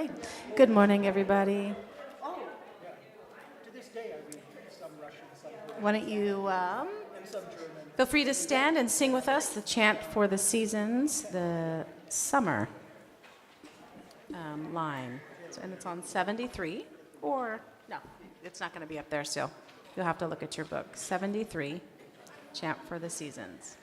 Okay. Good morning, everybody. Oh, yeah. To this day, I read some Russian, some German, Why don't you and some German. feel free to stand and sing with us the chant for the seasons, the summer line. And it's on 73, or no, it's not going to be up there still. You'll have to look at your book. 73, chant for the seasons.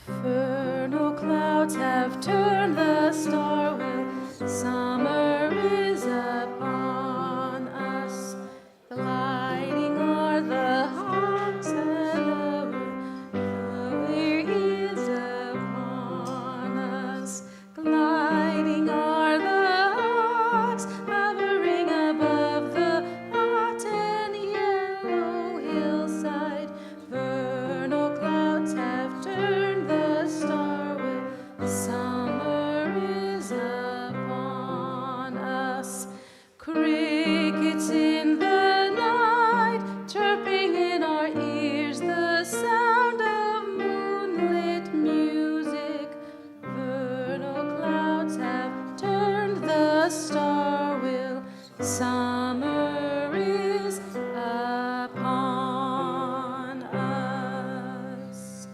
Vernal clouds have turned the star wheel. Summer is upon us. Gliding are the hawks and the weir is upon us. Gliding are the hawks, hovering above the hot and yellow hillside. Vernal clouds have turned the star wheel. Summer is upon us. Crickets in the night, chirping in our ears, the sound of moonlit music. Vernal clouds have turned the star wheel. Summer is upon us.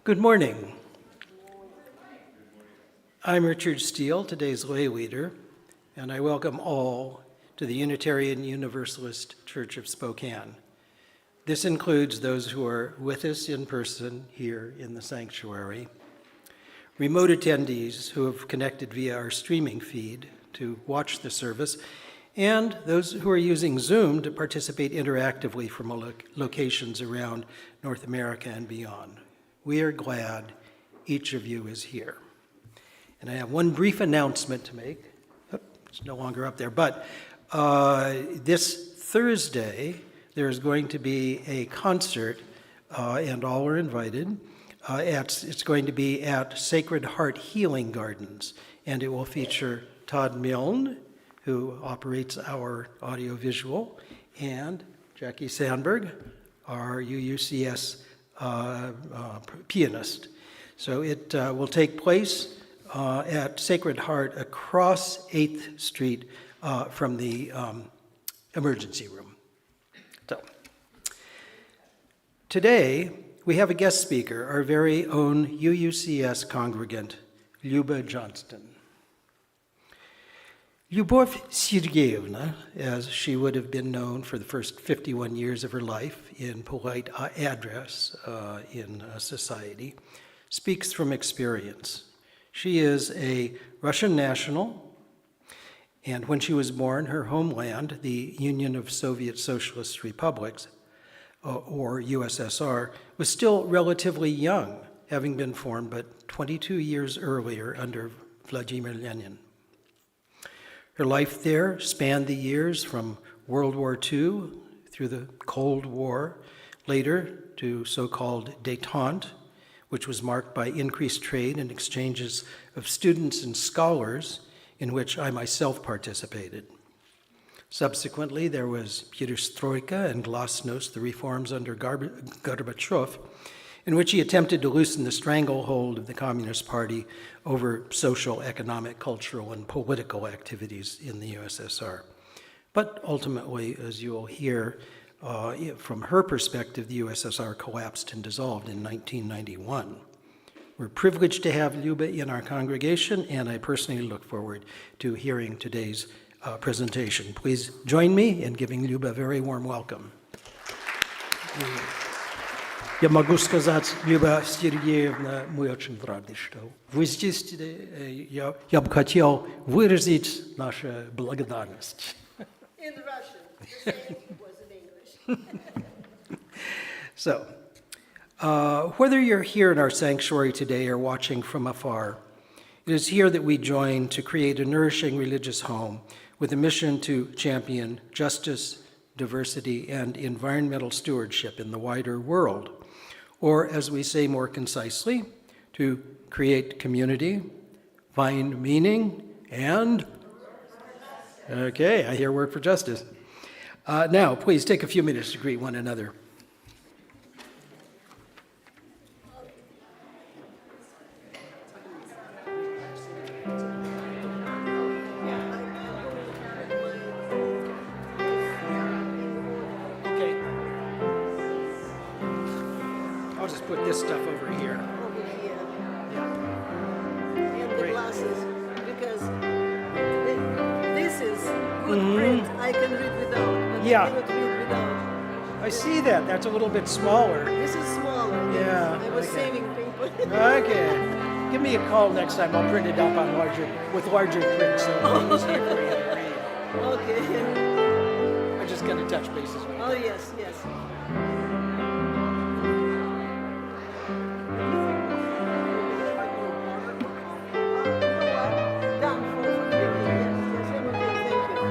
Good morning. I'm Richard Steele, today's lay leader, and I welcome all to the Unitarian Universalist Church of Spokane. This includes those who are with us in person here in the sanctuary, remote attendees who have connected via our streaming feed to watch the service, and those who are using Zoom to participate interactively from locations around North America and beyond. We are glad each of you is here. And I have one brief announcement to make. It's no longer up there, but this Thursday, there's going to be a concert, and all are invited. It's going to be at Sacred Heart Healing Gardens, and it will feature Todd Milne, who operates our audiovisual, and Jackie Sandberg, our UUCS pianist. So it will take place at Sacred Heart across 8th Street from the emergency room. So today we have a guest speaker, our very own UUCS congregant, Luba Johnston. Lyubov Sergeyevna, as she would have been known for the first 51 years of her life in polite address in society, speaks from experience. She is a Russian national, and when she was born, her homeland, the Union of Soviet Socialist Republics, or USSR, was still relatively young, having been formed but 22 years earlier under Vladimir Lenin. Her life there spanned the years from World War II through the Cold War, later to so-called détente, which was marked by increased trade and exchanges of students and scholars, in which I myself participated. Subsequently, there was Perestroika and Glasnost, the reforms under Gorbachev, in which he attempted to loosen the stranglehold of the Communist Party over social, economic, cultural, and political activities in the USSR. But ultimately, as you will hear, from her perspective, the USSR collapsed and dissolved in 1991. We're privileged to have Luba in our congregation, and I personally look forward to hearing today's presentation. Please join me in giving Luba a very warm welcome. Я могу сказать, Люба Сергеевна, мы очень рады, что вы здесь. Я бы хотел выразить нашу благодарность. In Russian. The same was in English. So, whether you're here in our sanctuary today or watching from afar, it is here that we join to create a nourishing religious home with a mission to champion justice, diversity, and environmental stewardship in the wider world, or as we say more concisely, to create community, find meaning, and... Okay, I hear work for justice. Now, please take a few minutes to greet one another. Okay. I'll just put this stuff over here. Over here. Yeah. And the Great. glasses, because this is good print. I can read without, but Yeah. I cannot read without. I see that. That's a little bit smaller. This is smaller. Yes. Yeah, I was okay. saving paper. Okay. Give me a call next time. I'll print it up on larger print so it's easier for you to read. Okay. I'm just going to touch bases with you. Oh, yes, yes. Done for drinking. Yes, yes, I'm okay. Thank you.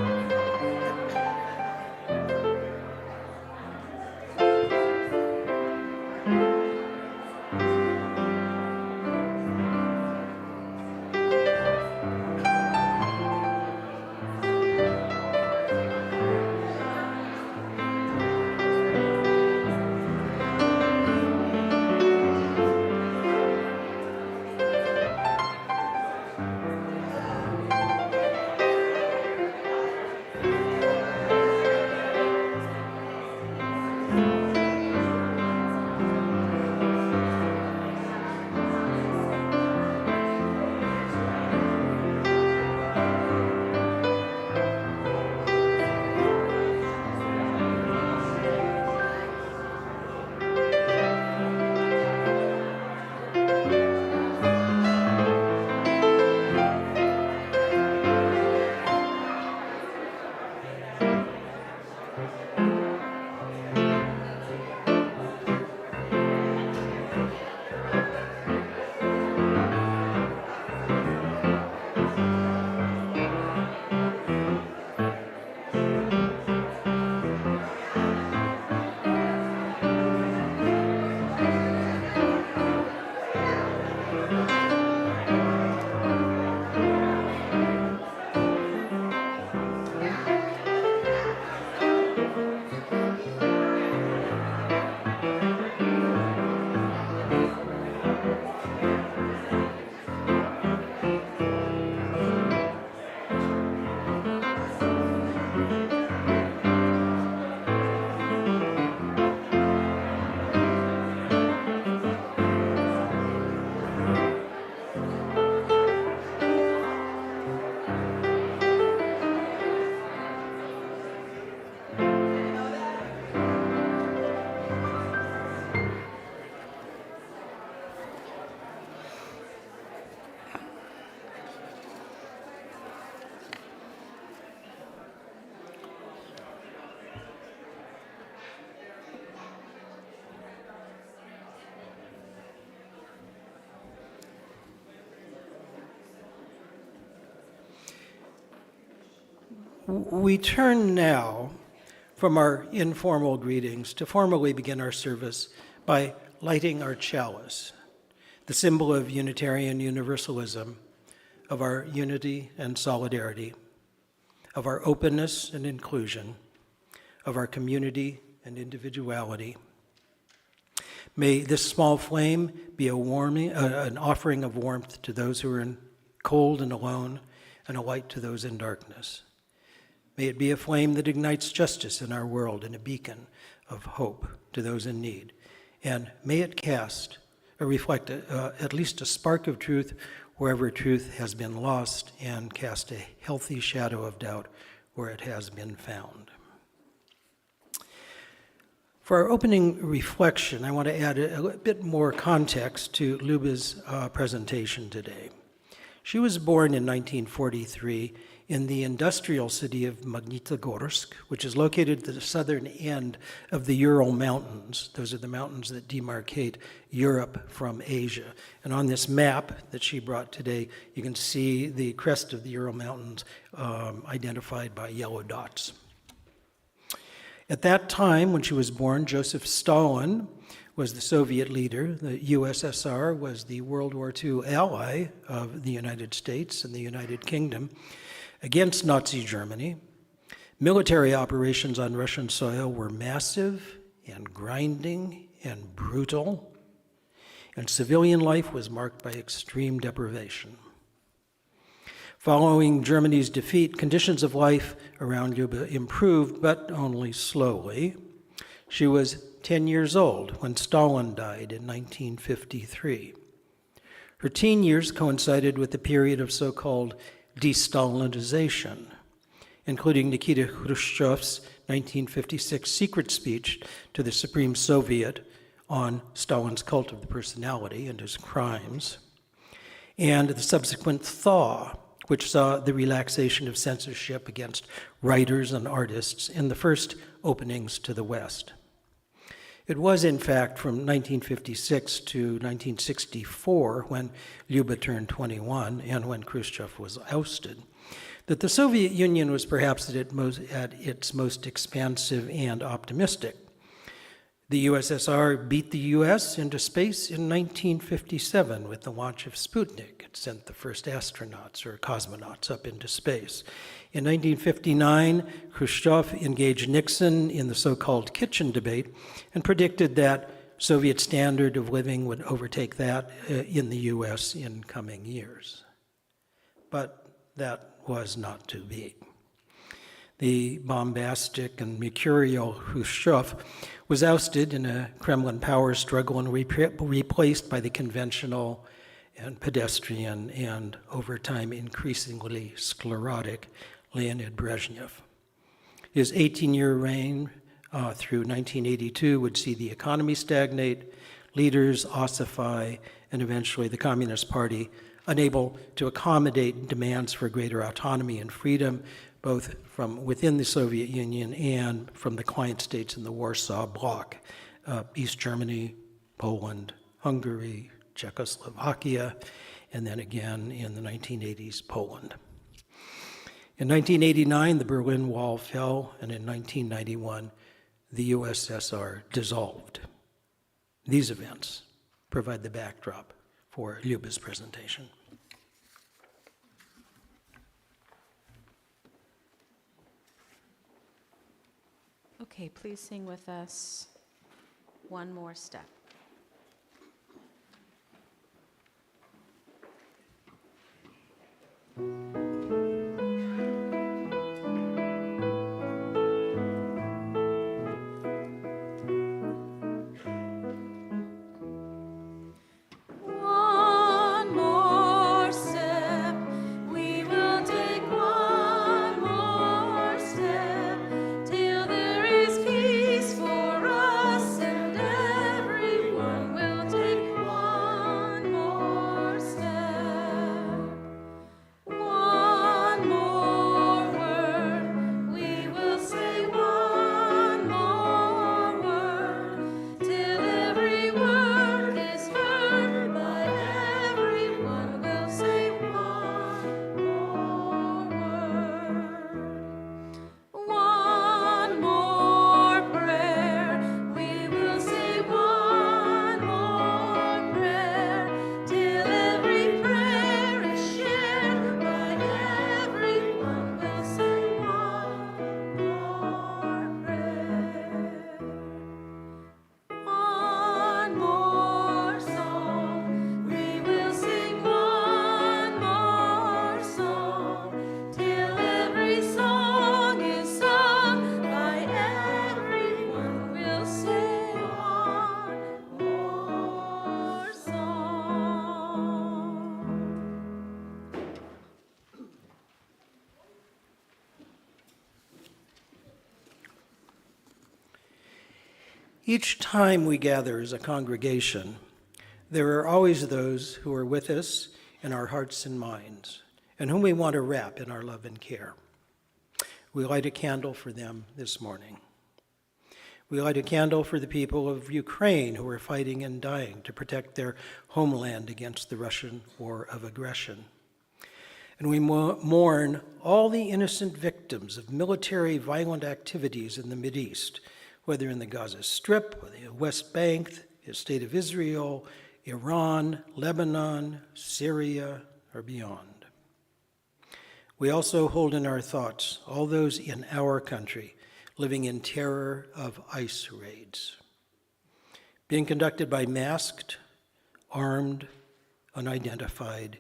We turn now from our informal greetings to formally begin our service by lighting our chalice, the symbol of Unitarian Universalism, of our unity and solidarity, of our openness and inclusion, of our community and individuality. May this small flame be an offering of warmth to those who are cold and alone, and a light to those in darkness. May it be a flame that ignites justice in our world and a beacon of hope to those in need. And may it cast or reflect at least a spark of truth wherever truth has been lost, and cast a healthy shadow of doubt where it has been found. For our opening reflection, I want to add a bit more context to Luba's presentation today. She was born in 1943 in the industrial city of Magnitogorsk, which is located at the southern end of the Ural Mountains. Those are the mountains that demarcate Europe from Asia. And on this map that she brought today, you can see the crest of the Ural Mountains identified by yellow dots. At that time, when she was born, Joseph Stalin was the Soviet leader. The USSR was the World War II ally of the United States and the United Kingdom against Nazi Germany. Military operations on Russian soil were massive and grinding and brutal, and civilian life was marked by extreme deprivation. Following Germany's defeat, conditions of life around Luba improved, but only slowly. She was 10 years old when Stalin died in 1953. Her teen years coincided with the period of so-called de-Stalinization, including Nikita Khrushchev's 1956 secret speech to the Supreme Soviet on Stalin's cult of the personality and his crimes, and the subsequent thaw, which saw the relaxation of censorship against writers and artists in the first openings to the West. It was, in fact, from 1956 to 1964, when Luba turned 21 and when Khrushchev was ousted, that the Soviet Union was perhaps at its most expansive and optimistic. The USSR beat the US into space in 1957 with the launch of Sputnik. It sent the first astronauts or cosmonauts up into space. In 1959, Khrushchev engaged Nixon in the so-called kitchen debate and predicted that Soviet standard of living would overtake that in the US in coming years. But that was not to be. The bombastic and mercurial Khrushchev was ousted in a Kremlin power struggle and replaced by the conventional and pedestrian and, over time, increasingly sclerotic Leonid Brezhnev. His 18-year reign through 1982 would see the economy stagnate, leaders ossify, and eventually the Communist Party unable to accommodate demands for greater autonomy and freedom, both from within the Soviet Union and from the client states in the Warsaw Bloc, East Germany, Poland, Hungary, Czechoslovakia, and then again in the 1980s, Poland. In 1989, the Berlin Wall fell, and in 1991, the USSR dissolved. These events provide the backdrop for Luba's presentation. Okay, please sing with us One More Step. Each time we gather as a congregation, there are always those who are with us in our hearts and minds, and whom we want to wrap in our love and care. We light a candle for them this morning. We light a candle for the people of Ukraine who are fighting and dying to protect their homeland against the Russian war of aggression. And we mourn all the innocent victims of military violent activities in the Mideast, whether in the Gaza Strip, or the West Bank, the State of Israel, Iran, Lebanon, Syria, or beyond. We also hold in our thoughts all those in our country living in terror of ICE raids, being conducted by masked, armed, unidentified,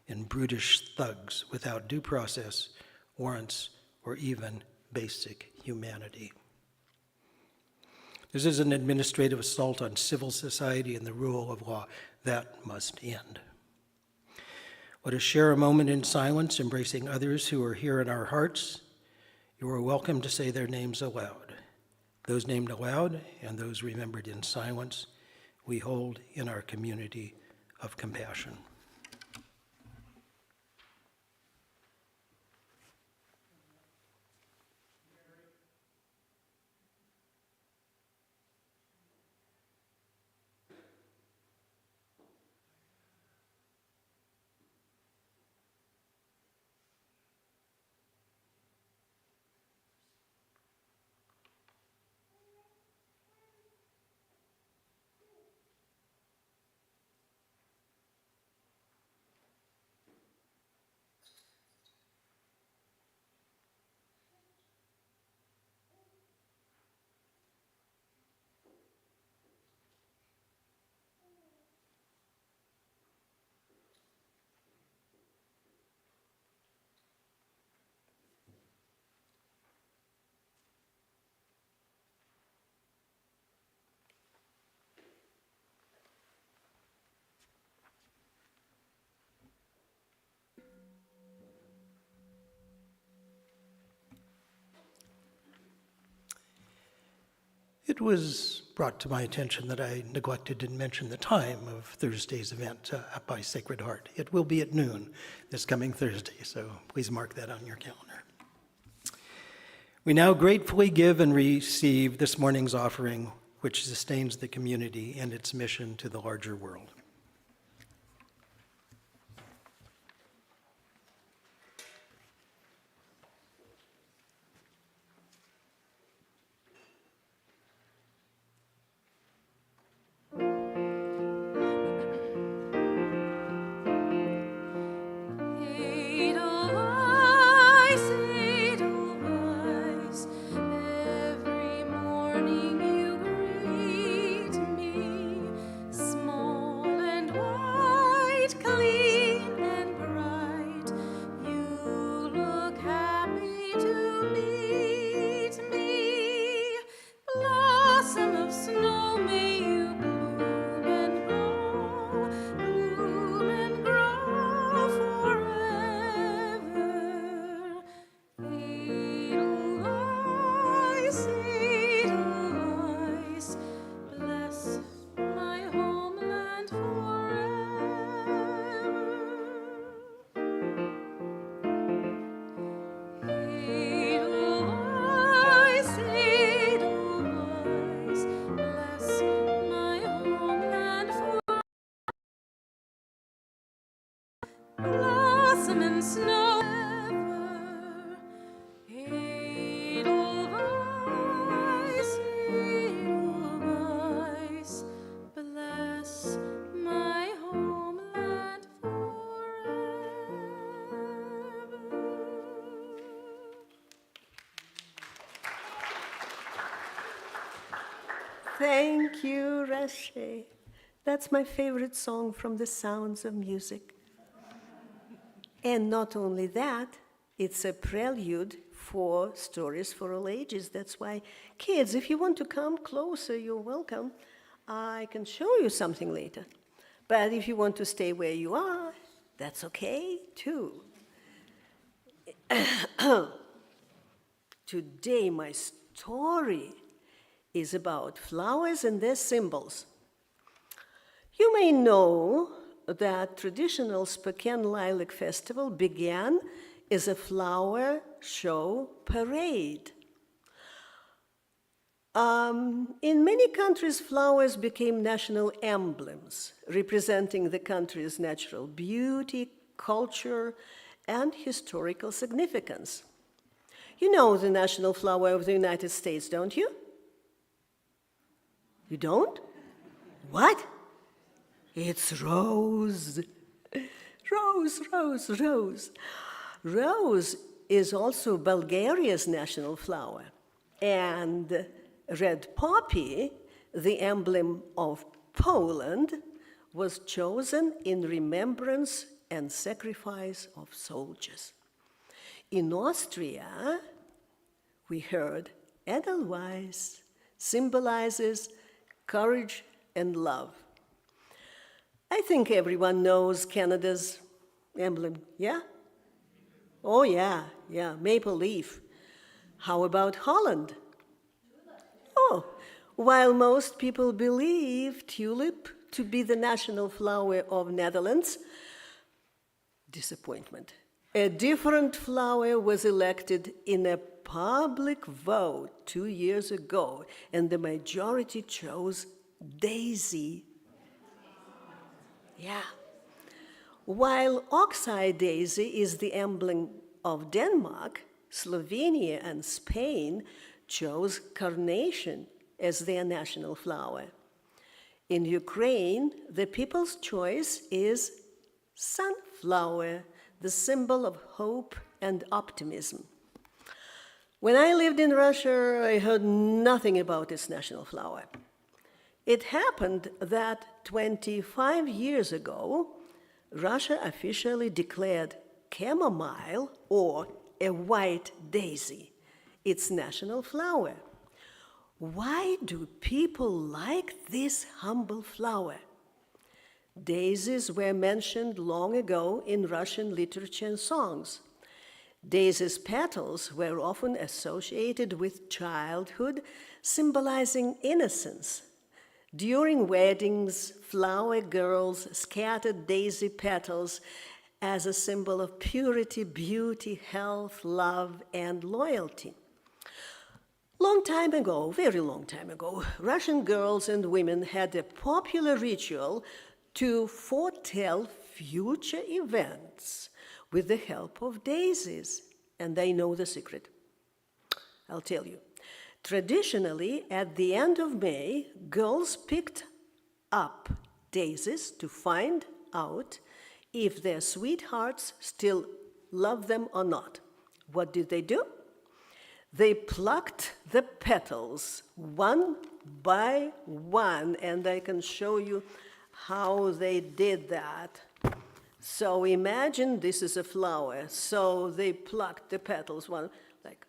and brutish thugs without due process, warrants, or even basic humanity. This is an administrative assault on civil society and the rule of law. That must end. Let us share a moment in silence, embracing others who are here in our hearts. You are welcome to say their names aloud. Those named aloud and those remembered in silence, we hold in our community of compassion. It was brought to my attention that I neglected to mention the time of Thursday's event by Sacred Heart. It will be at noon this coming Thursday, so please mark that on your calendar. We now gratefully give and receive this morning's offering, which sustains the community and its mission to the larger world. Thank you, Rashe. That's my favorite song from The Sounds of Music. And not only that, it's a prelude for Stories for All Ages. That's why, kids, if you want to come closer, you're welcome. I can show you something later. But if you want to stay where you are, that's okay, too. Today, my story is about flowers and their symbols. You may know that traditional Spokane Lilac Festival began as a flower show parade. In many countries, flowers became national emblems, representing the country's natural beauty, culture, and historical significance. You know the national flower of the United States, don't you? You don't? What? It's rose. Rose, rose, rose. Rose is also Bulgaria's national flower. And red poppy, the emblem of Poland, was chosen in remembrance and sacrifice of soldiers. In Austria, we heard Edelweiss symbolizes courage and love. I think everyone knows Canada's emblem, yeah? Oh, yeah, maple leaf. How about Holland? Oh, while most people believe tulip to be the national flower of Netherlands, disappointment. A different flower was elected in a public vote 2 years ago, and the majority chose daisy. Yeah. While oxeye daisy is the emblem of Denmark, Slovenia and Spain chose carnation as their national flower. In Ukraine, the people's choice is sunflower, the symbol of hope and optimism. When I lived in Russia, I heard nothing about its national flower. It happened that 25 years ago, Russia officially declared chamomile, or a white daisy, its national flower. Why do people like this humble flower? Daisies were mentioned long ago in Russian literature and songs. Daisies' petals were often associated with childhood, symbolizing innocence. During weddings, flower girls scattered daisy petals as a symbol of purity, beauty, health, love, and loyalty. Long time ago, very long time ago, Russian girls and women had a popular ritual to foretell future events with the help of daisies, and they know the secret. I'll tell you. Traditionally, at the end of May, girls picked up daisies to find out if their sweethearts still love them or not. What did they do? They plucked the petals one by one, and I can show you how they did that. So imagine this is a flower. So they plucked the petals one, like,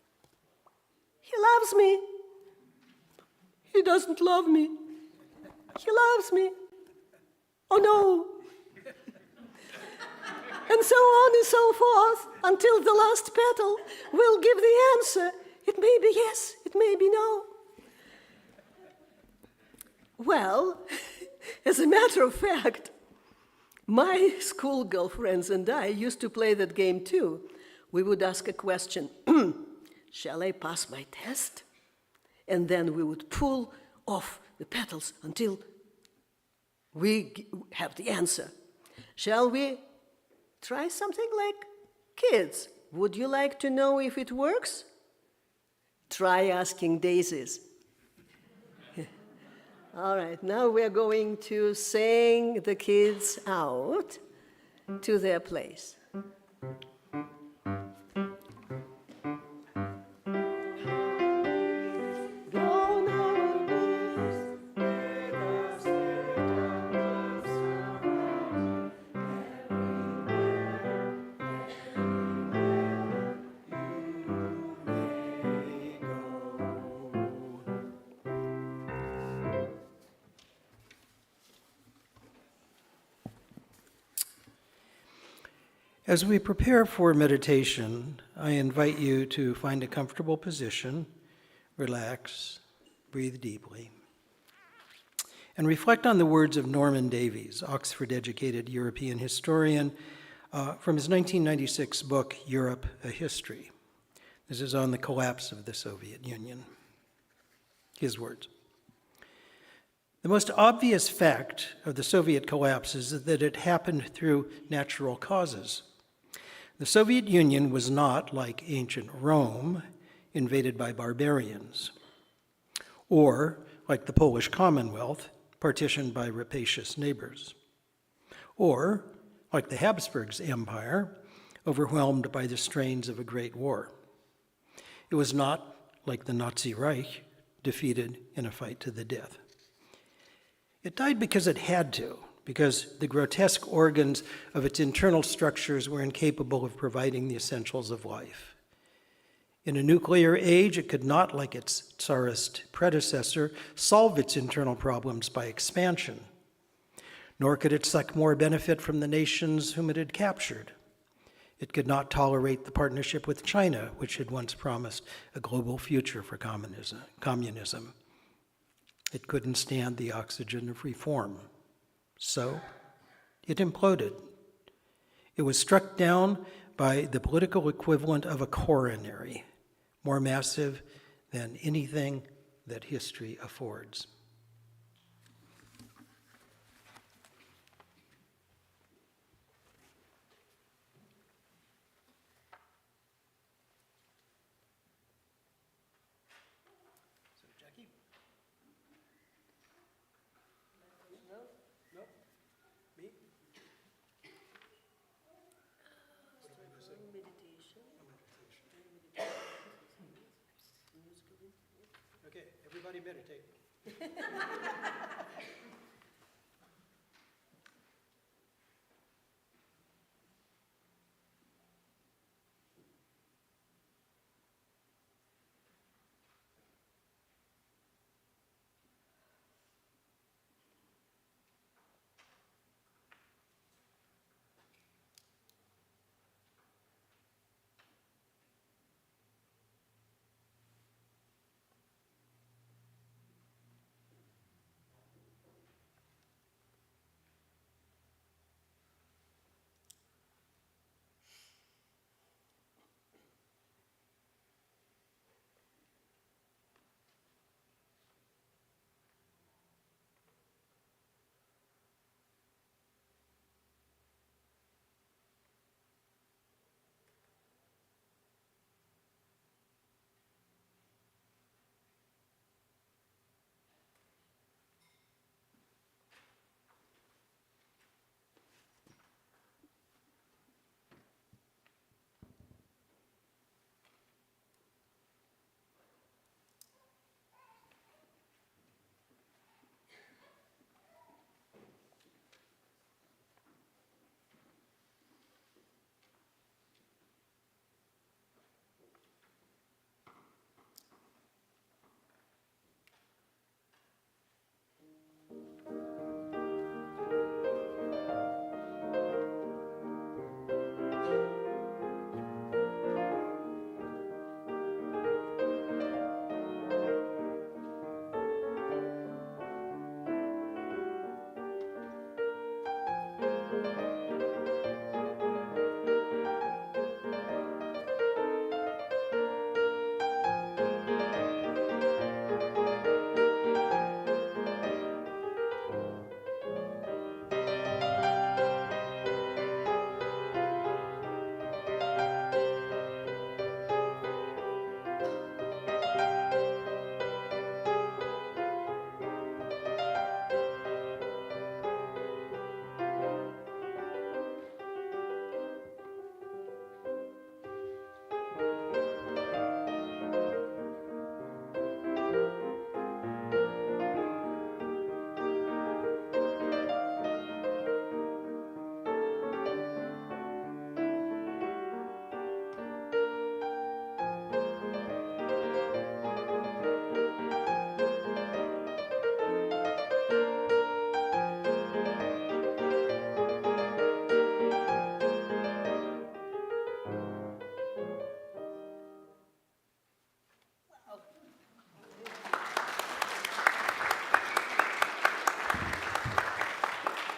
he loves me. He doesn't love me. He loves me. Oh no. And so on and so forth until the last petal will give the answer. It may be yes, it may be no. Well, as a matter of fact, my school girlfriends and I used to play that game too. We would ask a question, shall I pass my test? And then we would pull off the petals until we have the answer. Shall we try something like kids? Would you like to know if it works? Try asking daisies. All right, now we're going to sing the kids out to their place. As we prepare for meditation, I invite you to find a comfortable position, relax, breathe deeply, and reflect on the words of Norman Davies, Oxford-educated European historian, from his 1996 book, Europe, A History. This is on the collapse of the Soviet Union. His words. The most obvious fact of the Soviet collapse is that it happened through natural causes. The Soviet Union was not, like ancient Rome, invaded by barbarians, or like the Polish Commonwealth, partitioned by rapacious neighbors. Or, like the Habsburgs' empire, overwhelmed by the strains of a great war. It was not, like the Nazi Reich, defeated in a fight to the death. It died because it had to, because the grotesque organs of its internal structures were incapable of providing the essentials of life. In a nuclear age, it could not, like its Tsarist predecessor, solve its internal problems by expansion, nor could it suck more benefit from the nations whom it had captured. It could not tolerate the partnership with China, which had once promised a global future for communism. It couldn't stand the oxygen of reform. So it imploded. It was struck down by the political equivalent of a coronary, more massive than anything that history affords. Okay, everybody meditate.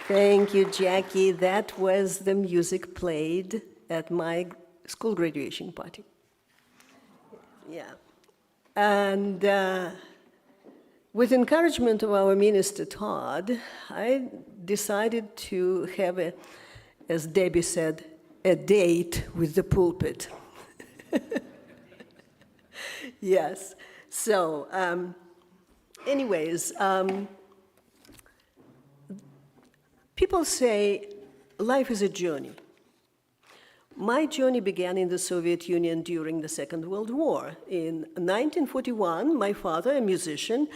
Thank you, Jackie. That was the music played at my school graduation party. Yeah. And with encouragement of our minister, Todd, I decided to have a, as Debbie said, a date with the pulpit. Yes. So anyways, people say life is a journey. My journey began in the Soviet Union during the Second World War. In 1941, my father, a musician,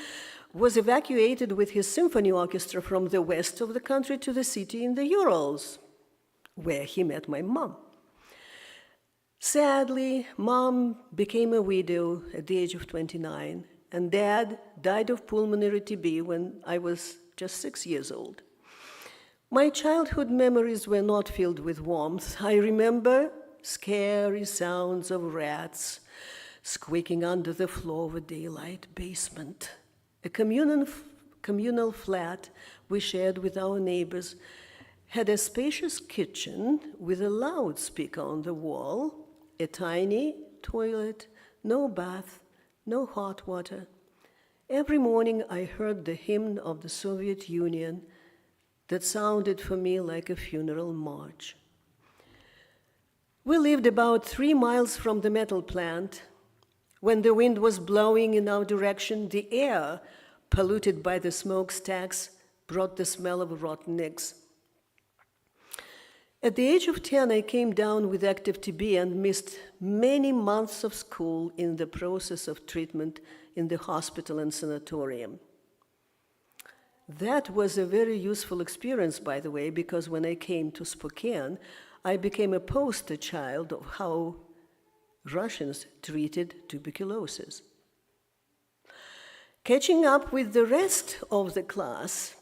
was evacuated with his symphony orchestra from the west of the country to the city in the Urals, where he met my mom. Sadly, Mom became a widow at the age of 29, and Dad died of pulmonary TB when I was just 6 years old. My childhood memories were not filled with warmth. I remember scary sounds of rats squeaking under the floor of a daylight basement. A communal flat we shared with our neighbors had a spacious kitchen with a loudspeaker on the wall, a tiny toilet, no bath, no hot water. Every morning I heard the hymn of the Soviet Union that sounded for me like a funeral march. We lived about 3 miles from the metal plant. When the wind was blowing in our direction, the air, polluted by the smokestacks, brought the smell of rotten eggs. At the age of 10, I came down with active TB and missed many months of school in the process of treatment in the hospital and sanatorium. That was a very useful experience, by the way, because when I came to Spokane, I became a poster child of how Russians treated tuberculosis. Catching up with the rest of the class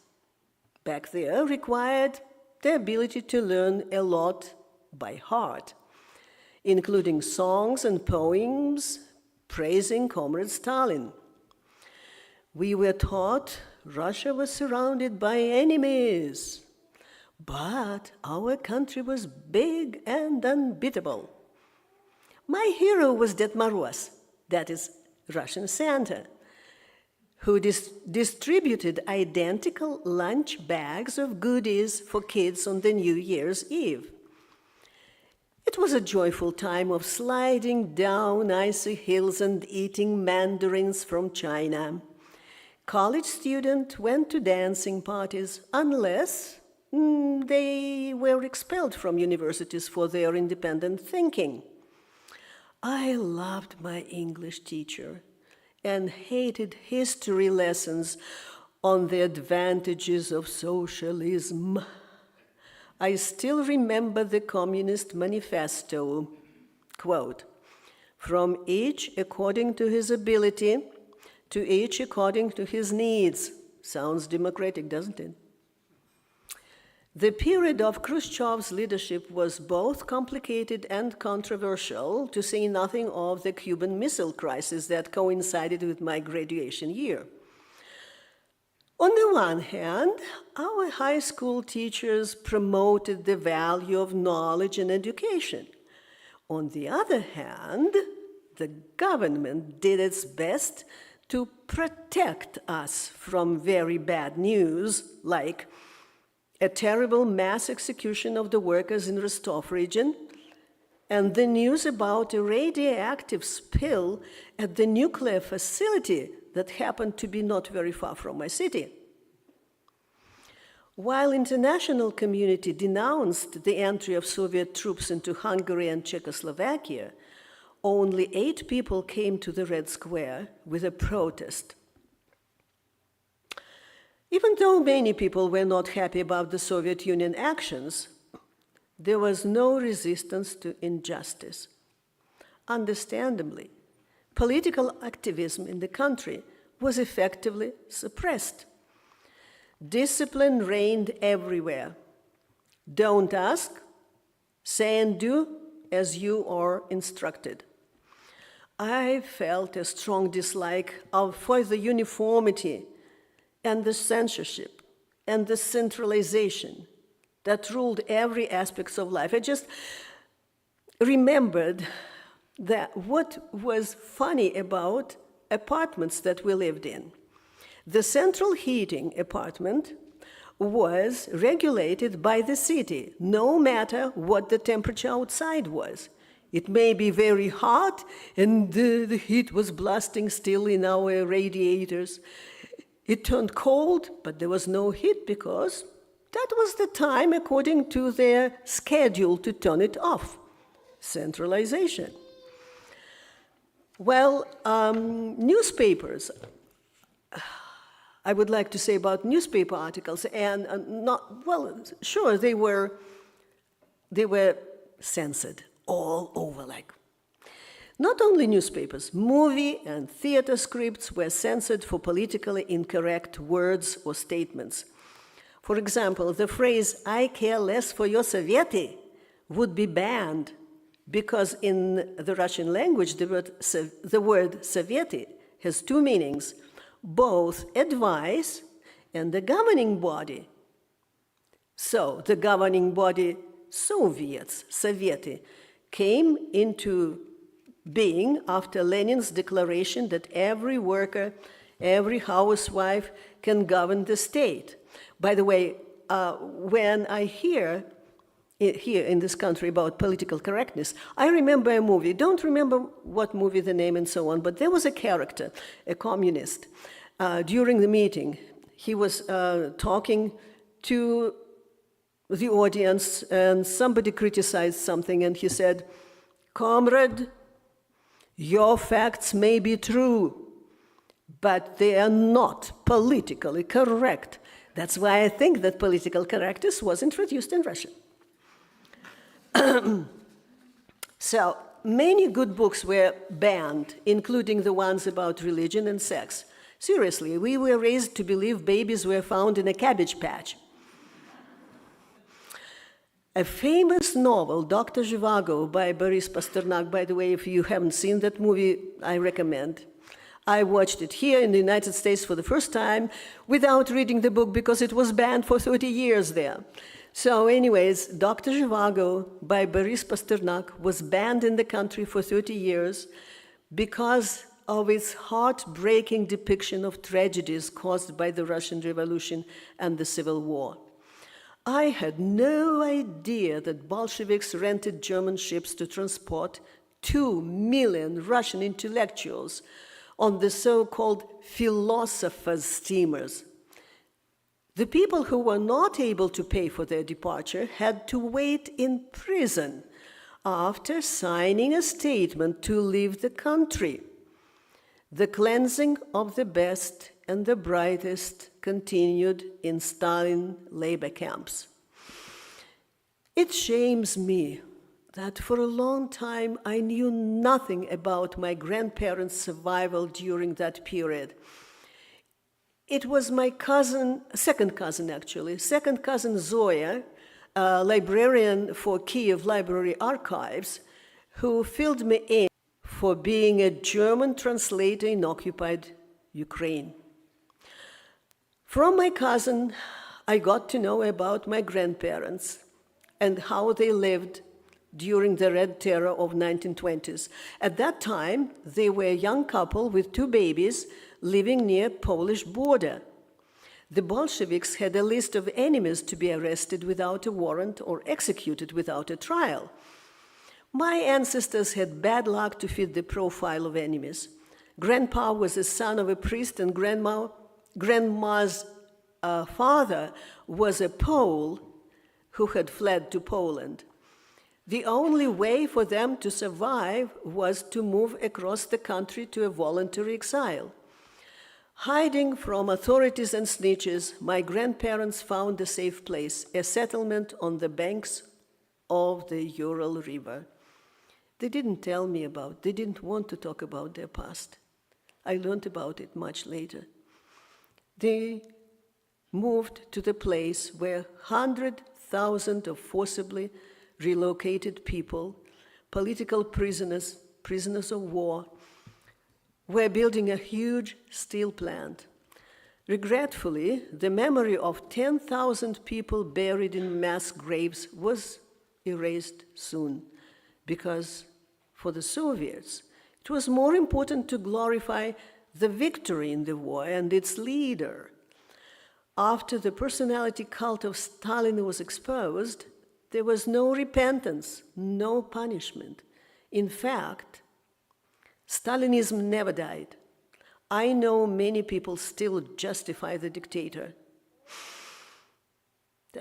back there required the ability to learn a lot by heart, including songs and poems praising Comrade Stalin. We were taught Russia was surrounded by enemies, but our country was big and unbeatable. My hero was Ded Moroz, that is Russian Santa, who distributed identical lunch bags of goodies for kids on the New Year's Eve. It was a joyful time of sliding down icy hills and eating mandarins from China. College students went to dancing parties unless they were expelled from universities for their independent thinking. I loved my English teacher and hated history lessons on the advantages of socialism. I still remember the Communist Manifesto, quote, "From each according to his ability, to each according to his needs." Sounds democratic, doesn't it? The period of Khrushchev's leadership was both complicated and controversial, to say nothing of the Cuban Missile Crisis that coincided with my graduation year. On the one hand, our high school teachers promoted the value of knowledge and education. On the other hand, the government did its best to protect us from very bad news, like a terrible mass execution of the workers in Rostov region, and the news about a radioactive spill at the nuclear facility that happened to be not very far from my city. While international community denounced the entry of Soviet troops into Hungary and Czechoslovakia, only 8 people came to the Red Square with a protest. Even though many people were not happy about the Soviet Union actions, there was no resistance to injustice. Understandably, political activism in the country was effectively suppressed. Discipline reigned everywhere. Don't ask, say and do as you are instructed. I felt a strong dislike for the uniformity and the censorship and the centralization that ruled every aspect of life. I just remembered that what was funny about apartments that we lived in. The central heating apartment was regulated by the city, no matter what the temperature outside was. It may be very hot, and the heat was blasting still in our radiators. It turned cold, but there was no heat because that was the time according to their schedule to turn it off. Centralization. Well, newspapers. I would like to say about newspaper articles, and sure, they were censored all over, like. Not only newspapers, movie and theater scripts were censored for politically incorrect words or statements. For example, the phrase, "I care less for your Sovieti," would be banned because in the Russian language, the word Sovieti has two meanings, both advice and the governing body. So the governing body, Soviets, Sovieti, came into being after Lenin's declaration that every worker, every housewife can govern the state. By the way, when I hear here in this country about political correctness, I remember a movie, don't remember what movie, the name and so on, but there was a character, a communist. During the meeting, he was talking to the audience and somebody criticized something and he said, "Comrade, your facts may be true, but they are not politically correct." That's why I think that political correctness was introduced in Russia. So many good books were banned, including the ones about religion and sex. Seriously, we were raised to believe babies were found in a cabbage patch. A famous novel, Dr. Zhivago, by Boris Pasternak, by the way, if you haven't seen that movie, I recommend. I watched it here in the United States for the first time without reading the book because it was banned for 30 years there. So anyways, Dr. Zhivago by Boris Pasternak was banned in the country for 30 years because of its heartbreaking depiction of tragedies caused by the Russian Revolution and the Civil War. I had no idea that Bolsheviks rented German ships to transport 2 million Russian intellectuals on the so-called philosophers' steamers. The people who were not able to pay for their departure had to wait in prison after signing a statement to leave the country. The cleansing of the best and the brightest continued in Stalin labor camps. It shames me that for a long time I knew nothing about my grandparents' survival during that period. It was my cousin, second cousin Zoya, a librarian for Kiev Library Archives, who filled me in for being a German translator in occupied Ukraine. From my cousin, I got to know about my grandparents and how they lived during the Red Terror of 1920s. At that time, they were a young couple with 2 babies living near Polish border. The Bolsheviks had a list of enemies to be arrested without a warrant or executed without a trial. My ancestors had bad luck to fit the profile of enemies. Grandpa was the son of a priest and grandma's father was a Pole who had fled to Poland. The only way for them to survive was to move across the country to a voluntary exile. Hiding from authorities and snitches, my grandparents found a safe place, a settlement on the banks of the Ural River. They didn't tell me about, they didn't want to talk about their past. I learned about it much later. They moved to the place where 100,000 of forcibly relocated people, political prisoners, prisoners of war, were building a huge steel plant. Regretfully, the memory of 10,000 people buried in mass graves was erased soon, because for the Soviets, it was more important to glorify the victory in the war and its leader. After the personality cult of Stalin was exposed, there was no repentance, no punishment. In fact, Stalinism never died. I know many people still justify the dictator.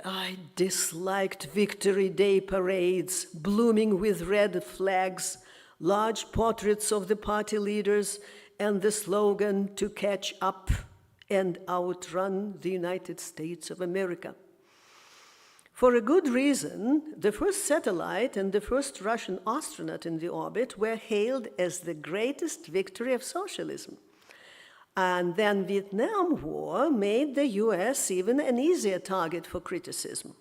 I disliked Victory Day parades, blooming with red flags, large portraits of the party leaders, and the slogan to catch up and outrun the United States of America. For a good reason, the first satellite and the first Russian astronaut in the orbit were hailed as the greatest victory of socialism. And then Vietnam War made the US even an easier target for criticism.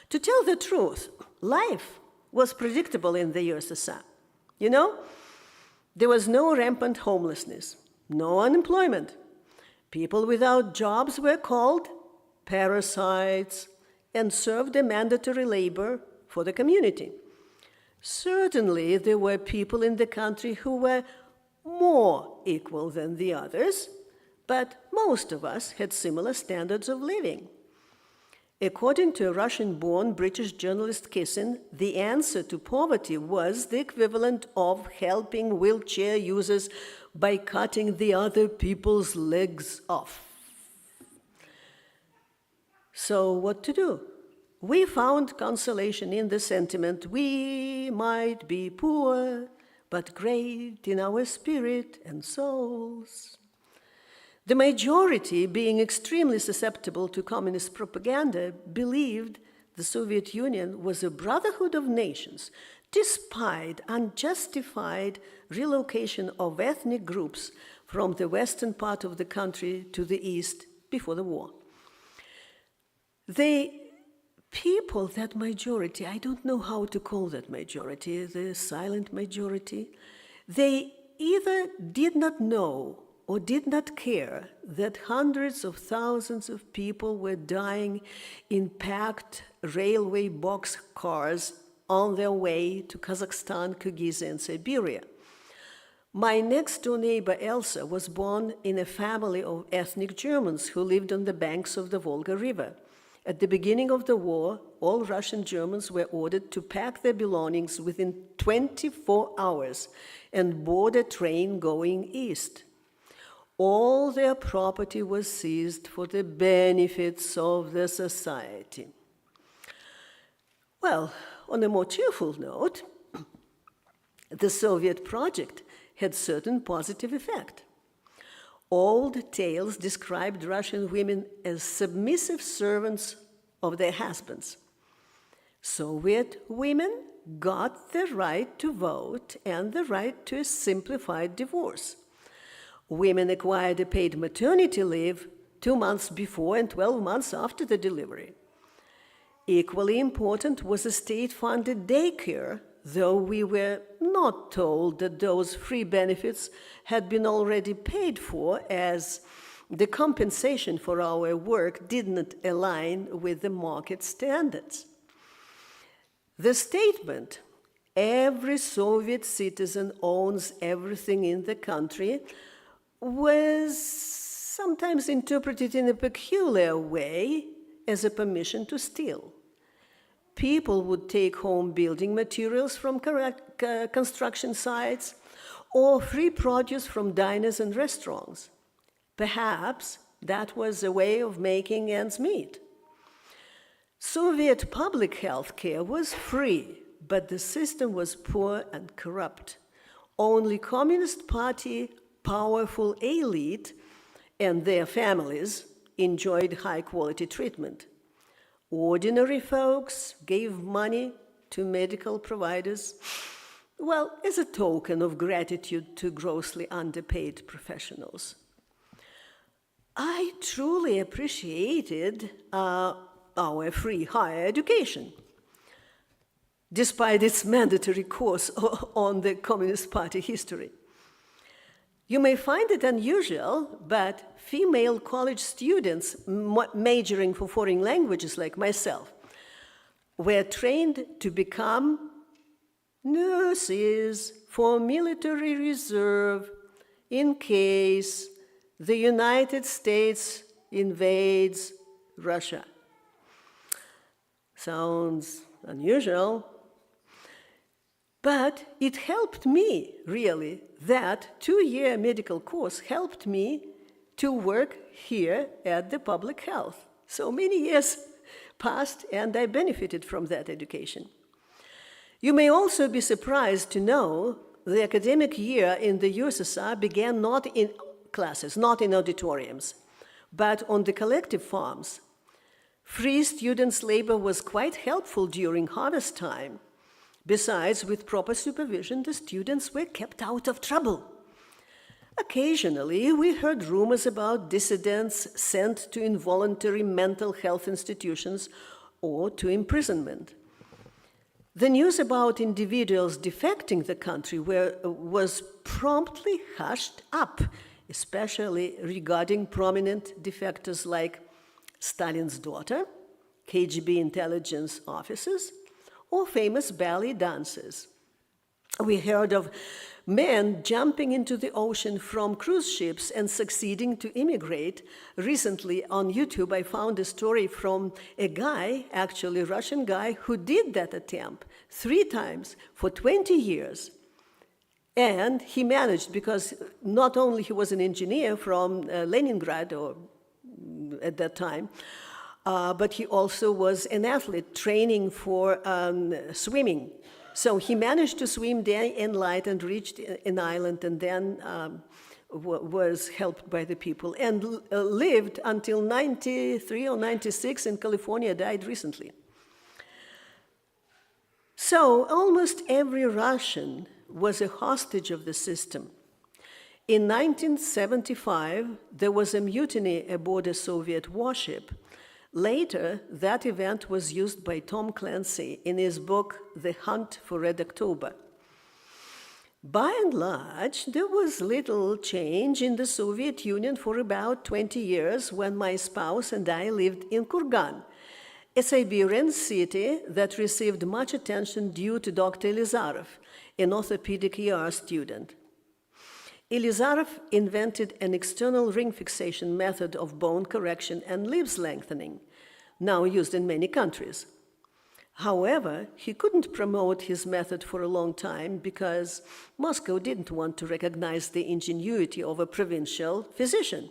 To tell the truth, life was predictable in the USSR. You know, there was no rampant homelessness, no unemployment. People without jobs were called parasites and served a mandatory labor for the community. Certainly, there were people in the country who were more equal than the others, but most of us had similar standards of living. According to a Russian-born British journalist Kissin, the answer to poverty was the equivalent of helping wheelchair users by cutting the other people's legs off. So what to do? We found consolation in the sentiment, we might be poor, but great in our spirit and souls. The majority, being extremely susceptible to communist propaganda, believed the Soviet Union was a brotherhood of nations, despite unjustified relocation of ethnic groups from the western part of the country to the east before the war. The people, that majority, I don't know how to call that majority, the silent majority, they either did not know or did not care that hundreds of thousands of people were dying in packed railway boxcars on their way to Kazakhstan, Kyrgyzstan, and Siberia. My next-door neighbor, Elsa, was born in a family of ethnic Germans who lived on the banks of the Volga River. At the beginning of the war, all Russian Germans were ordered to pack their belongings within 24 hours and board a train going east. All their property was seized for the benefits of the society. Well, on a more cheerful note, the Soviet project had certain positive effect. Old tales described Russian women as submissive servants of their husbands. Soviet women got the right to vote and the right to a simplified divorce. Women acquired a paid maternity leave 2 months before and 12 months after the delivery. Equally important was a state-funded daycare, though we were not told that those free benefits had been already paid for, as the compensation for our work did not align with the market standards. The statement, "Every Soviet citizen owns everything in the country," was sometimes interpreted in a peculiar way as a permission to steal. People would take home building materials from construction sites or free produce from diners and restaurants. Perhaps that was a way of making ends meet. Soviet public health care was free, but the system was poor and corrupt. Only Communist Party powerful elite and their families enjoyed high-quality treatment. Ordinary folks gave money to medical providers, well, as a token of gratitude to grossly underpaid professionals. I truly appreciated our free higher education, despite its mandatory course on the Communist Party history. You may find it unusual, but female college students majoring for foreign languages like myself were trained to become nurses for military reserve in case the United States invades Russia. Sounds unusual. But it helped me, really. That 2-year medical course helped me to work here at the public health. So many years passed, and I benefited from that education. You may also be surprised to know the academic year in the USSR began not in classes, not in auditoriums, but on the collective farms. Free students' labor was quite helpful during harvest time. Besides, with proper supervision, the students were kept out of trouble. Occasionally, we heard rumors about dissidents sent to involuntary mental health institutions or to imprisonment. The news about individuals defecting the country was promptly hushed up, especially regarding prominent defectors like Stalin's daughter, KGB intelligence officers, or famous ballet dancers. We heard of men jumping into the ocean from cruise ships and succeeding to immigrate. Recently on YouTube, I found a story from a guy, actually a Russian guy, who did that attempt 3 times for 20 years. And he managed, because not only he was an engineer from Leningrad or at that time, but he also was an athlete training for swimming. So he managed to swim day and night and reached an island, and then was helped by the people and lived until 93 or 96 in California, died recently. So almost every Russian was a hostage of the system. In 1975, there was a mutiny aboard a Soviet warship. Later, that event was used by Tom Clancy in his book, The Hunt for Red October. By and large, there was little change in the Soviet Union for about 20 years when my spouse and I lived in Kurgan, a Siberian city that received much attention due to Dr. Elizarov, an orthopedic ER student. Elizarov invented an external ring fixation method of bone correction and ribs lengthening, now used in many countries. However, he couldn't promote his method for a long time because Moscow didn't want to recognize the ingenuity of a provincial physician.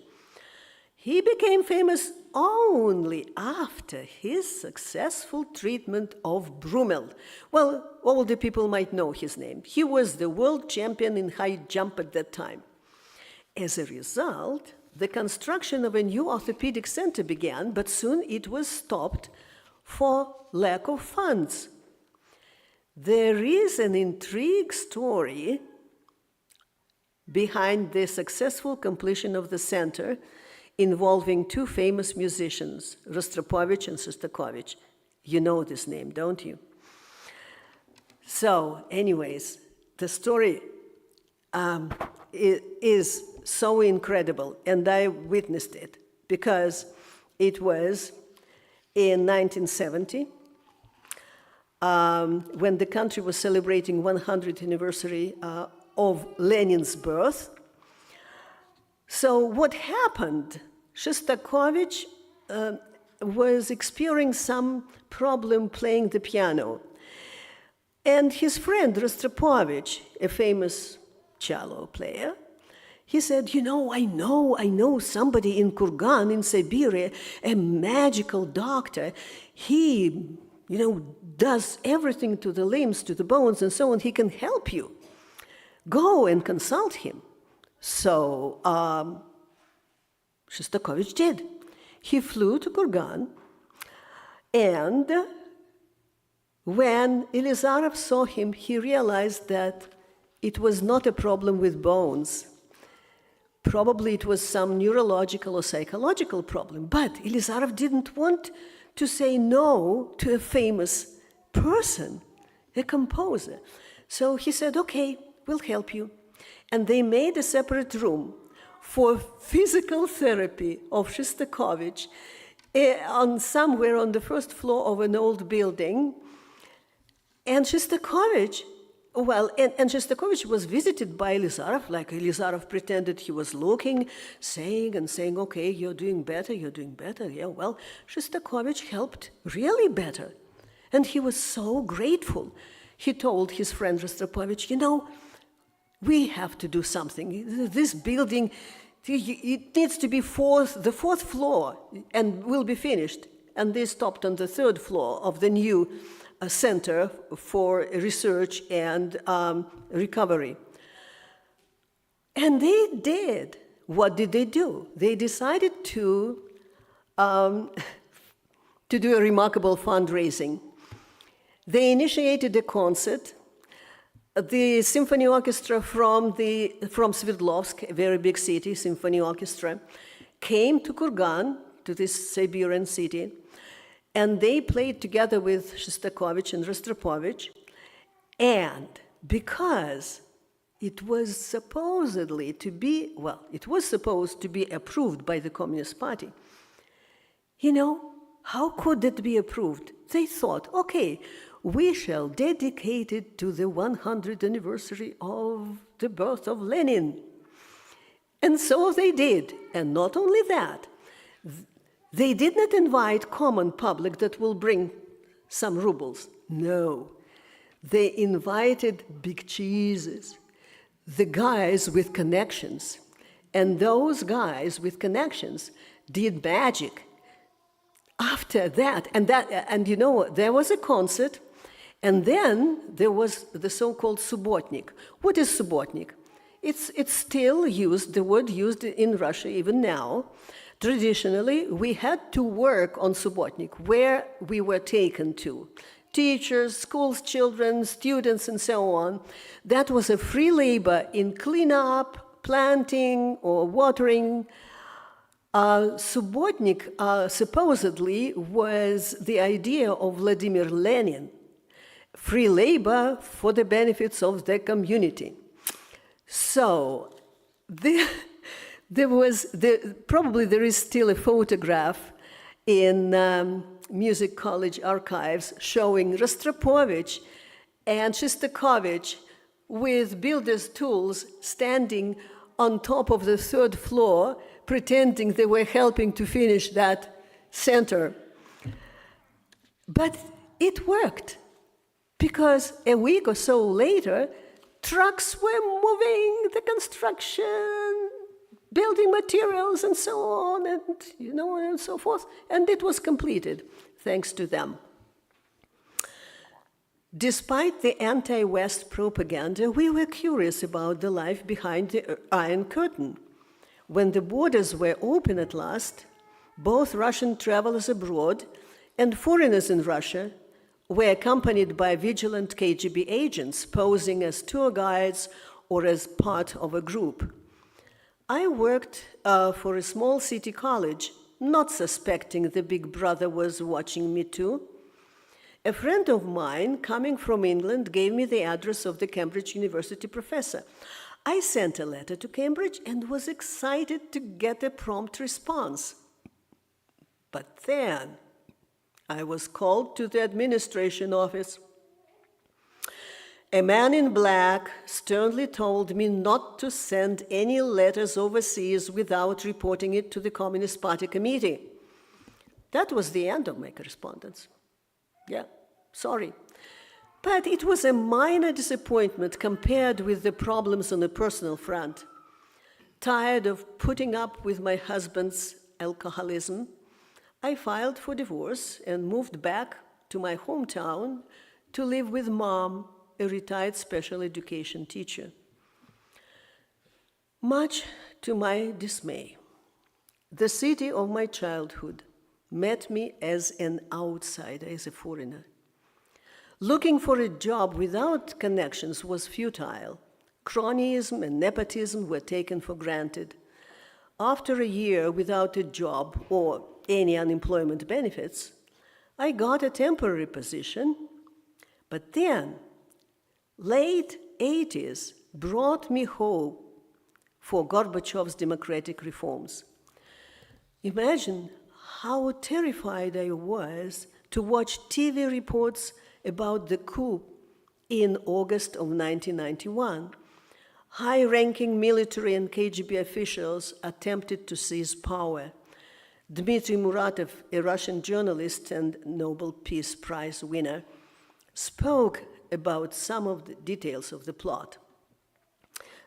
He became famous only after his successful treatment of Brummel. Well, all the people might know his name. He was the world champion in high jump at that time. As a result, the construction of a new orthopedic center began, but soon it was stopped for lack of funds. There is an intrigue story behind the successful completion of the center involving 2 famous musicians, Rostropovich and Shostakovich. You know this name, don't you? So, anyways, the story is so incredible, and I witnessed it because it was in 1970 when the country was celebrating 100th anniversary of Lenin's birth. So what happened? Shostakovich was experiencing some problem playing the piano. And his friend Rostropovich, a famous cello player, he said, I know somebody in Kurgan, in Siberia, a magical doctor. He, does everything to the limbs, to the bones, and so on. He can help you. Go and consult him. So Shostakovich did. He flew to Kurgan, and when Elizarov saw him, he realized that it was not a problem with bones. Probably it was some neurological or psychological problem, but Elizarov didn't want to say no to a famous person, a composer. So he said, okay, we'll help you. And they made a separate room for physical therapy of Shostakovich somewhere on the first floor of an old building. And Shostakovich, and Shostakovich was visited by Elizarov, like Elizarov pretended he was looking, saying, okay, you're doing better. Yeah, well, Shostakovich helped really better. And he was so grateful. he told his friend Rostropovich, you know, we have to do something. This building, it needs to be the fourth floor, and will be finished. And they stopped on the third floor of the new Center for Research and Recovery. And they did. What did they do? They decided to do a remarkable fundraising. They initiated a concert. The symphony orchestra from Sverdlovsk, a very big city, symphony orchestra, came to Kurgan, to this Siberian city, and they played together with Shostakovich and Rostropovich. And because it was supposed to be approved by the Communist Party, you know, how could it be approved? They thought, okay, we shall dedicate it to the 100th anniversary of the birth of Lenin. And so they did. And not only that, they did not invite common public that will bring some rubles. No. They invited big cheeses, the guys with connections. And those guys with connections did magic. After that, and you know, there was a concert, and then there was the so-called subotnik. What is subotnik? It's still used, the word used in Russia even now. Traditionally, we had to work on subotnik, where we were taken to. Teachers, schools, children, students, and so on. That was a free labor in cleanup, planting, or watering. Subotnik supposedly was the idea of Vladimir Lenin. Free labor for the benefits of the community. So probably there is still a photograph in Music College archives showing Rostropovich and Shostakovich with builder's tools standing on top of the third floor, pretending they were helping to finish that center. But it worked, because a week or so later, trucks were moving the construction, building materials, and so on, and so forth, and it was completed, thanks to them. Despite the anti-West propaganda, we were curious about the life behind the Iron Curtain. When the borders were open at last, both Russian travelers abroad and foreigners in Russia were accompanied by vigilant KGB agents posing as tour guides or as part of a group. I worked for a small city college, not suspecting the big brother was watching me too. A friend of mine coming from England gave me the address of the Cambridge University professor. I sent a letter to Cambridge and was excited to get a prompt response. But then I was called to the administration office. A man in black sternly told me not to send any letters overseas without reporting it to the Communist Party committee. That was the end of my correspondence. Yeah, sorry. But it was a minor disappointment compared with the problems on a personal front. Tired of putting up with my husband's alcoholism, I filed for divorce and moved back to my hometown to live with Mom, a retired special education teacher. Much to my dismay, the city of my childhood met me as an outsider, as a foreigner. Looking for a job without connections was futile. Cronyism and nepotism were taken for granted. After a year without a job or any unemployment benefits, I got a temporary position, but then late 80s brought me hope for Gorbachev's democratic reforms. Imagine how terrified I was to watch TV reports about the coup in August of 1991. High-ranking military and KGB officials attempted to seize power. Dmitry Muratov, a Russian journalist and Nobel Peace Prize winner, spoke about some of the details of the plot.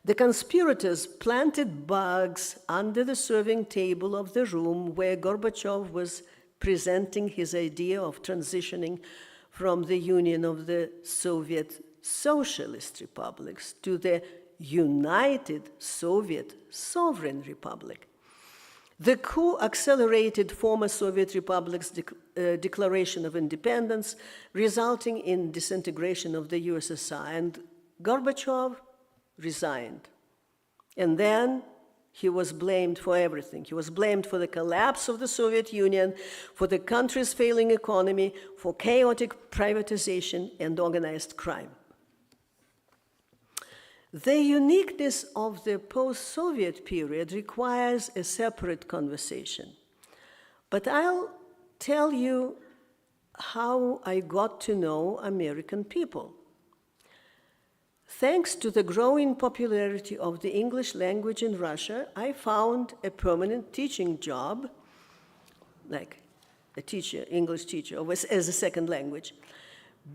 The conspirators planted bugs under the serving table of the room where Gorbachev was presenting his idea of transitioning from the Union of the Soviet Socialist Republics to the United Soviet Sovereign Republic. The coup accelerated former Soviet republics' declaration of independence, resulting in disintegration of the USSR, and Gorbachev resigned. And then he was blamed for everything. He was blamed for the collapse of the Soviet Union, for the country's failing economy, for chaotic privatization and organized crime. The uniqueness of the post-Soviet period requires a separate conversation. But I'll tell you how I got to know American people. Thanks to the growing popularity of the English language in Russia, I found a permanent teaching job, like a teacher, English teacher, as a second language,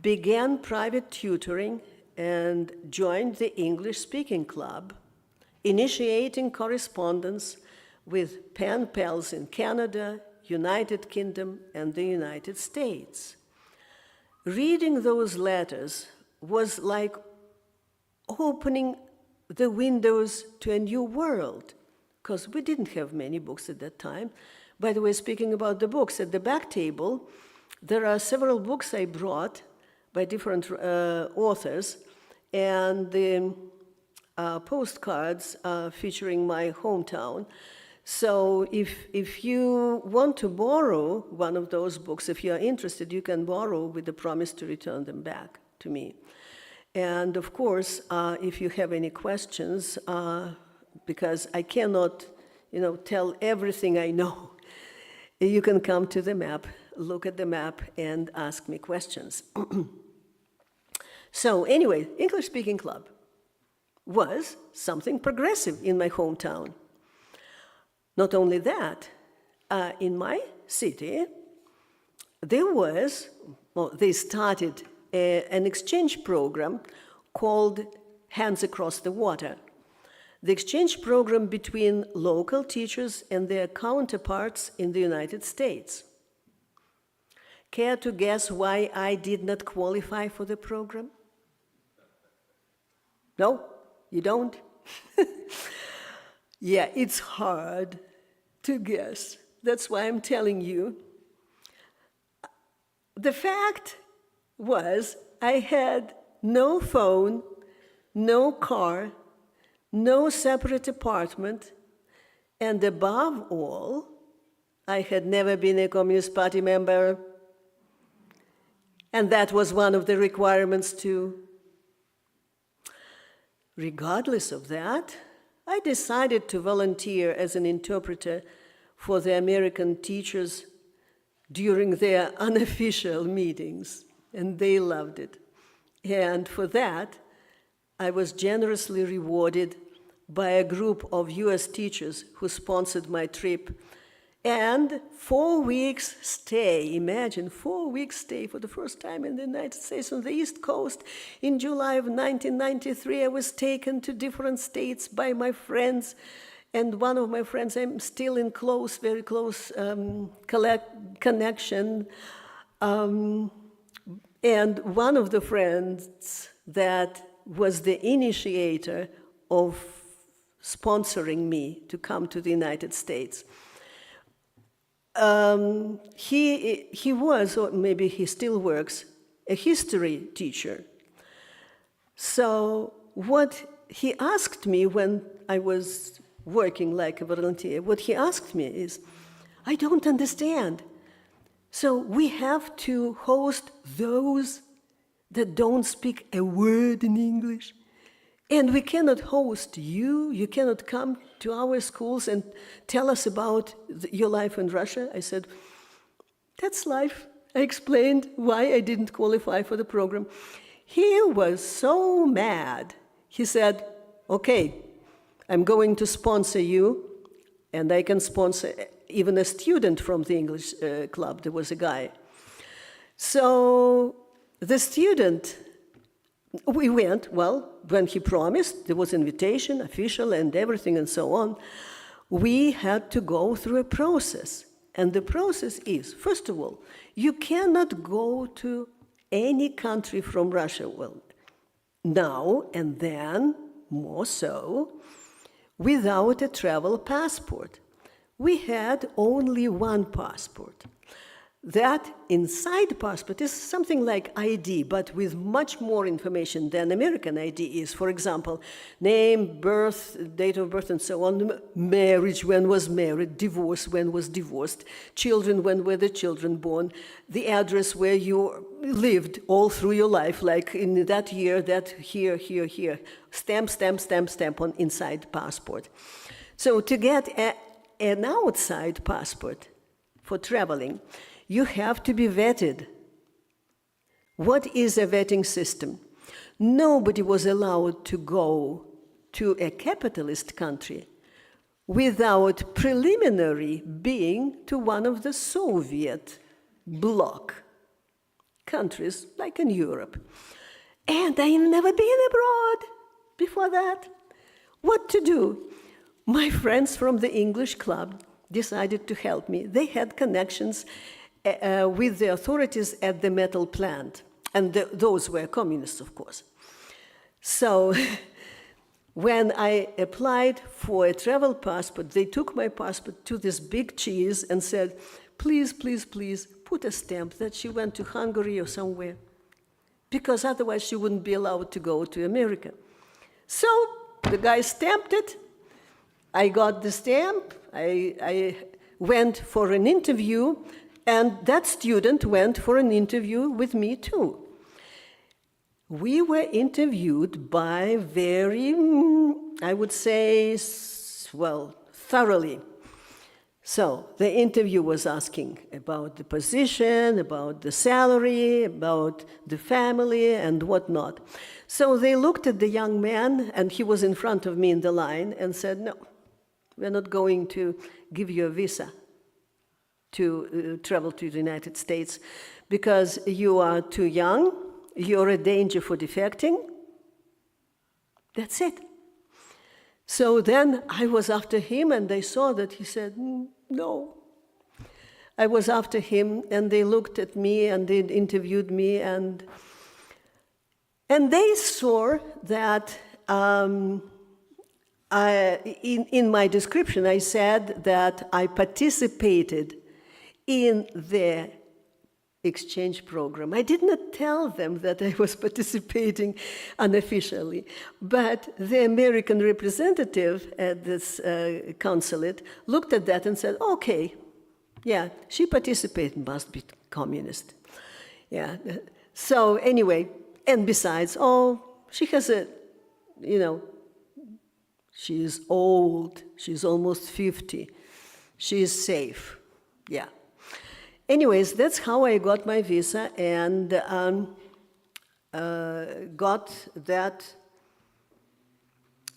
began private tutoring, and joined the English speaking club, initiating correspondence with pen pals in Canada, United Kingdom, and the United States. Reading those letters was like opening the windows to a new world, because we didn't have many books at that time. By the way, speaking about the books, at the back table, there are several books I brought by different authors, and the postcards featuring my hometown. So if you want to borrow one of those books, if you are interested, you can borrow with the promise to return them back to me. And of course, if you have any questions, because I cannot, tell everything I know, you can come to the map, look at the map, and ask me questions. So anyway, English Speaking Club was something progressive in my hometown. Not only that, in my city, they started an exchange program called Hands Across the Water. The exchange program between local teachers and their counterparts in the United States. Care to guess why I did not qualify for the program? No? You don't? Yeah, it's hard to guess. That's why I'm telling you. The fact was, I had no phone, no car, no separate apartment, and above all, I had never been a Communist Party member, and that was one of the requirements too. Regardless of that, I decided to volunteer as an interpreter for the American teachers during their unofficial meetings, and they loved it. And for that, I was generously rewarded by a group of US teachers who sponsored my trip. And 4 weeks stay, imagine, 4 weeks stay for the first time in the United States on the East Coast. In July of 1993, I was taken to different states by my friends. And one of my friends, I'm still in very close connection. And one of the friends that was the initiator of sponsoring me to come to the United States. He was, or maybe he still works, a history teacher. So what he asked me when I was working like a volunteer, what he asked me is, I don't understand. So we have to host those that don't speak a word in English. And we cannot host you. You cannot come to our schools and tell us about your life in Russia. I said, that's life. I explained why I didn't qualify for the program. He was so mad. He said, okay, I'm going to sponsor you, and I can sponsor even a student from the English club. There was a guy. So the student We went, well, when he promised, there was invitation, official, and everything and so on. We had to go through a process. And the process is, first of all, you cannot go to any country from Russia, well, now and then, more so, without a travel passport. We had only one passport. That inside passport is something like ID, but with much more information than American ID is. For example, name, birth, date of birth, and so on, marriage, when was married, divorce, when was divorced, children, when were the children born, the address where you lived all through your life, like in that year, that here, stamp, stamp, stamp, stamp on inside passport. So to get an outside passport for traveling, you have to be vetted. What is a vetting system? Nobody was allowed to go to a capitalist country without preliminary being to one of the Soviet bloc countries, like in Europe. And I had never been abroad before that. What to do? My friends from the English club decided to help me. They had connections with the authorities at the metal plant. And those were communists, of course. So when I applied for a travel passport, they took my passport to this big cheese and said, please, please, please, put a stamp that she went to Hungary or somewhere, because otherwise she wouldn't be allowed to go to America. So the guy stamped it. I got the stamp. I went for an interview. And that student went for an interview with me too. We were interviewed by very, I would say, well, thoroughly. So the interview was asking about the position, about the salary, about the family, and whatnot. So they looked at the young man, and he was in front of me in the line, and said, no, we're not going to give you a visa to travel to the United States, because you are too young, you're a danger for defecting. That's it. So then I was after him, and they saw that he said, no. I was after him, and they looked at me, and they interviewed me, and they saw that in my description, I said that I participated in the exchange program. I did not tell them that I was participating unofficially, but the American representative at this consulate looked at that and said, okay, yeah, she participated, must be communist. Yeah. So anyway, and besides, she has a, she is old, she's almost 50, she is safe, yeah. Anyways, that's how I got my visa and got that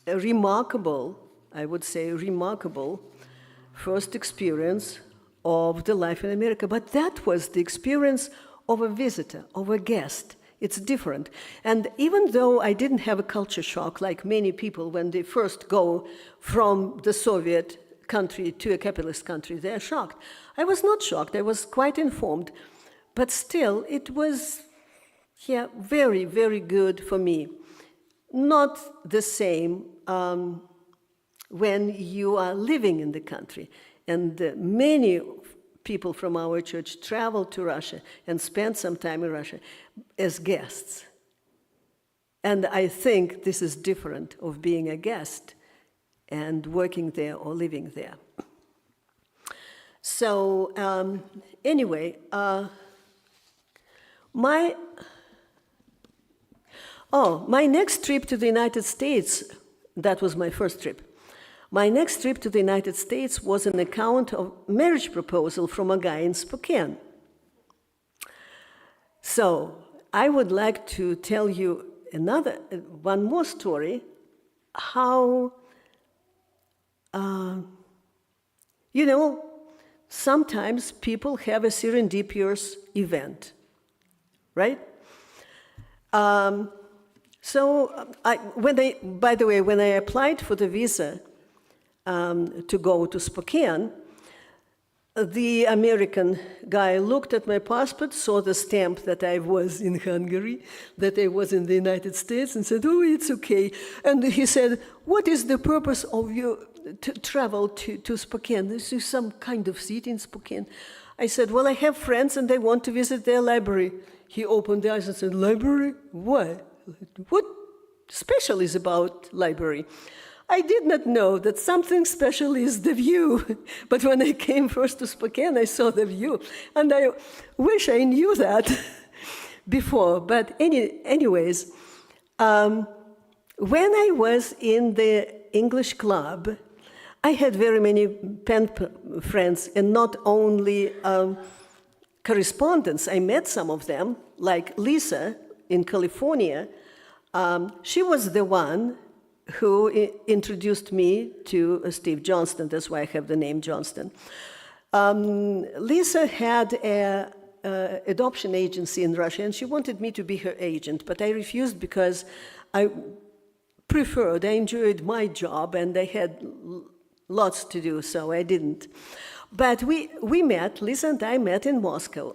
remarkable, I would say remarkable, first experience of the life in America. But that was the experience of a visitor, of a guest. It's different. And even though I didn't have a culture shock like many people when they first go from the Soviet country to a capitalist country, they're shocked. I was not shocked. I was quite informed. But still, it was, very, very good for me. Not the same when you are living in the country. And many people from our church traveled to Russia and spent some time in Russia as guests. And I think this is different of being a guest and working there or living there. So anyway, my next trip to the United States, that was my first trip. My next trip to the United States was an account of marriage proposal from a guy in Spokane. So I would like to tell you one more story, how, sometimes people have a serendipitous event, right? So, by the way, when I applied for the visa to go to Spokane, the American guy looked at my passport, saw the stamp that I was in Hungary, that I was in the United States, and said, "Oh, it's okay." And he said, "What is the purpose of your travel to Spokane? This is some kind of city in Spokane." I said, "Well, I have friends and they want to visit their library." He opened their eyes and said, "Library? Why? What special is about library?" I did not know that something special is the view. But when I came first to Spokane, I saw the view. And I wish I knew that before. But anyways, when I was in the English club, I had very many pen friends, and not only correspondents. I met some of them, like Lisa in California. She was the one who introduced me to Steve Johnston. That's why I have the name Johnston. Lisa had an adoption agency in Russia, and she wanted me to be her agent, but I refused because I enjoyed my job, and I had lots to do, so I didn't. But we met, Lisa and I met in Moscow.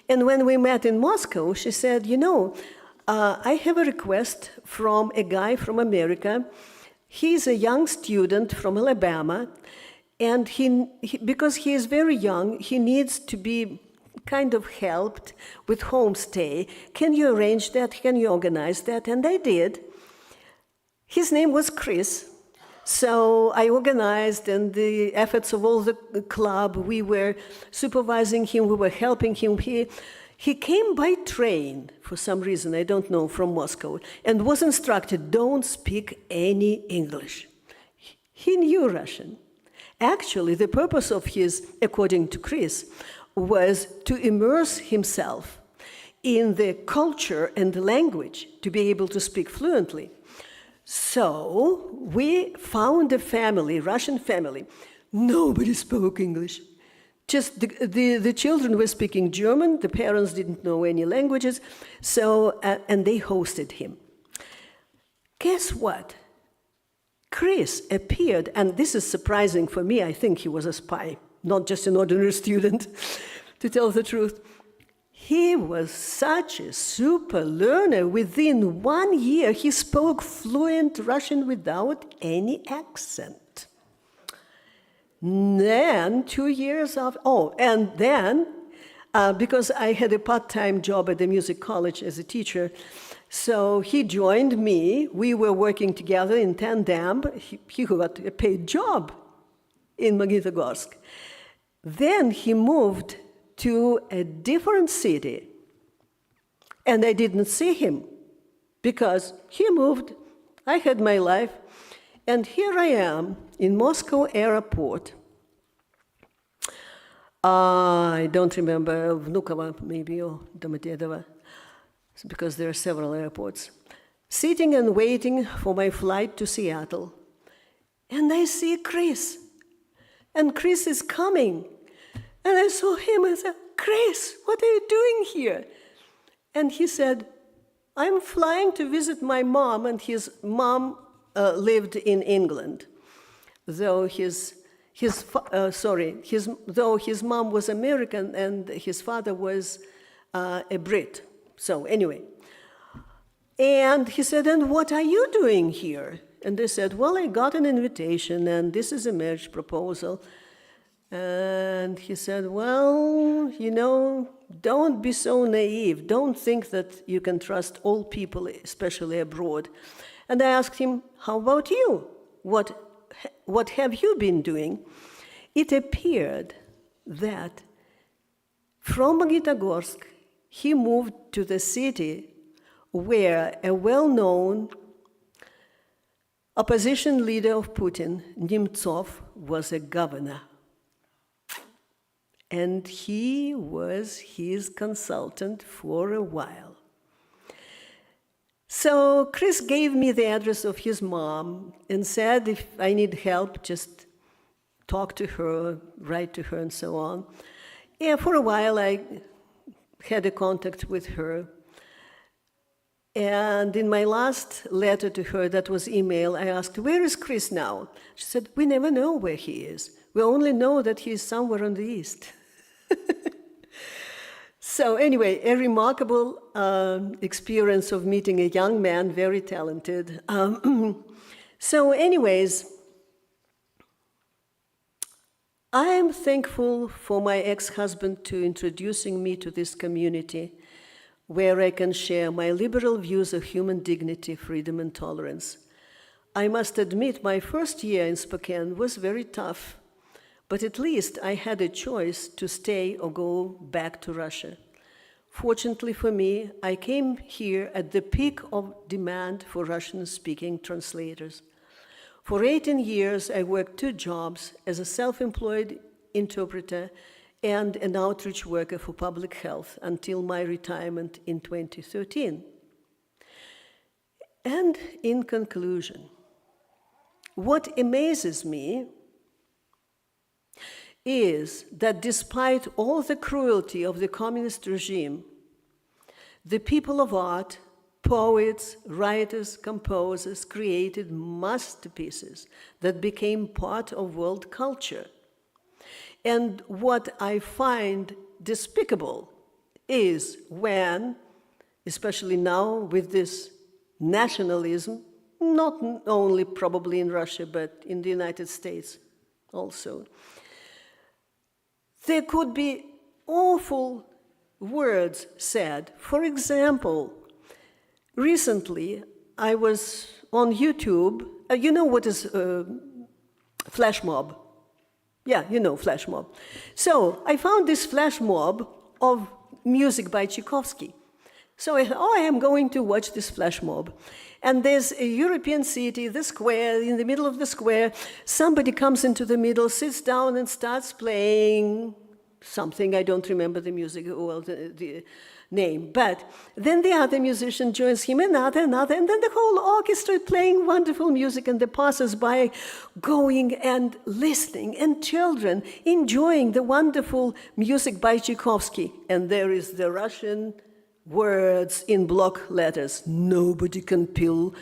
And when we met in Moscow, she said, "You know, I have a request from a guy from America. He's a young student from Alabama, and because he is very young, he needs to be kind of helped with homestay. Can you arrange that? Can you organize that?" And I did. His name was Chris. So I organized, and the efforts of all the club, we were supervising him, we were helping him. He came by train, for some reason, I don't know, from Moscow, and was instructed, don't speak any English. He knew Russian. Actually, the purpose of his, according to Chris, was to immerse himself in the culture and the language to be able to speak fluently. So we found a family, Russian family. Nobody spoke English. Just the children were speaking German, the parents didn't know any languages, so, and they hosted him. Guess what? Chris appeared, and this is surprising for me, I think he was a spy, not just an ordinary student, to tell the truth. He was such a super learner. Within 1 year, he spoke fluent Russian without any accent. Then, 2 years after, because I had a part-time job at the music college as a teacher, so he joined me. We were working together in tandem. He got a paid job in Magnitogorsk. Then he moved to a different city, and I didn't see him because he moved. I had my life, and here I am in Moscow airport. I don't remember, Vnukovo maybe, or Domodedovo, because there are several airports. Sitting and waiting for my flight to Seattle. And I see Chris. And Chris is coming. And I saw him and said, "Chris, what are you doing here?" And he said, "I'm flying to visit my mom," and his mom lived in England, though his mom was American and his father was a Brit. So anyway, and he said, "And what are you doing here?" And they said, "Well, I got an invitation, and this is a marriage proposal." And he said, "Well, you know, don't be so naive. Don't think that you can trust all people, especially abroad." And I asked him, "How about you? What have you been doing?" It appeared that from Magnitogorsk, he moved to the city where a well-known opposition leader of Putin, Nemtsov, was a governor. And he was his consultant for a while. So Chris gave me the address of his mom and said, if I need help, just talk to her, write to her, and so on. Yeah, for a while I had a contact with her. And in my last letter to her, that was email, I asked, where is Chris now? She said, we never know where he is. We only know that he is somewhere on the east. So anyway, a remarkable experience of meeting a young man, very talented. So anyways, I am thankful for my ex-husband to introducing me to this community where I can share my liberal views of human dignity, freedom, and tolerance. I must admit my first year in Spokane was very tough, but at least I had a choice to stay or go back to Russia. Fortunately for me, I came here at the peak of demand for Russian-speaking translators. For 18 years, I worked 2 jobs as a self-employed interpreter and an outreach worker for public health until my retirement in 2013. And in conclusion, what amazes me is that despite all the cruelty of the communist regime, the people of art, poets, writers, composers created masterpieces that became part of world culture. And what I find despicable is when, especially now with this nationalism, not only probably in Russia, but in the United States also, there could be awful words said. For example, recently I was on YouTube. You know what is flash mob? Yeah, you know flash mob. So I found this flash mob of music by Tchaikovsky. So I thought, oh, I am going to watch this flash mob. And there's a European city, the square, in the middle of the square, somebody comes into the middle, sits down and starts playing something, I don't remember the music, well, the name. But then the other musician joins him, another, and then the whole orchestra playing wonderful music, and the passers-by going and listening, and children enjoying the wonderful music by Tchaikovsky. And there is the Russian words in block letters. Nobody can kill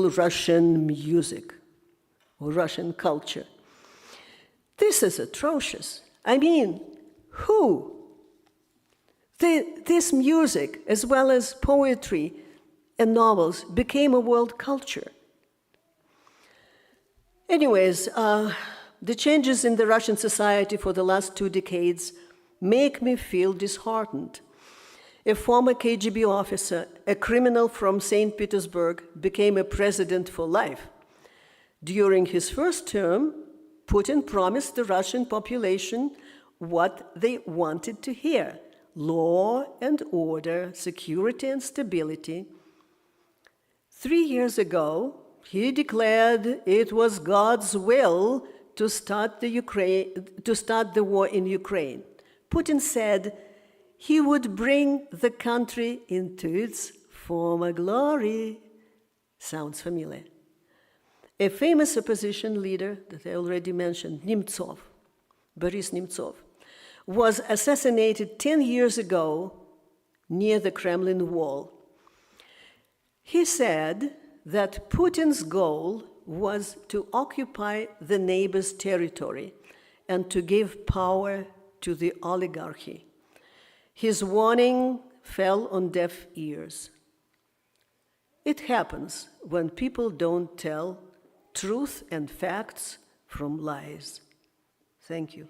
Russian music or Russian culture. This is atrocious. I mean, who? This music, as well as poetry and novels, became a world culture. Anyways, the changes in the Russian society for the last 2 decades make me feel disheartened. A former KGB officer, a criminal from St. Petersburg, became a president for life. During his first term, Putin promised the Russian population what they wanted to hear: law and order, security and stability. 3 years ago, he declared it was God's will to start the war in Ukraine. Putin said he would bring the country into its former glory. Sounds familiar. A famous opposition leader that I already mentioned, Nemtsov, Boris Nemtsov, was assassinated 10 years ago near the Kremlin wall. He said that Putin's goal was to occupy the neighbor's territory and to give power to the oligarchy. His warning fell on deaf ears. It happens when people don't tell truth and facts from lies. Thank you.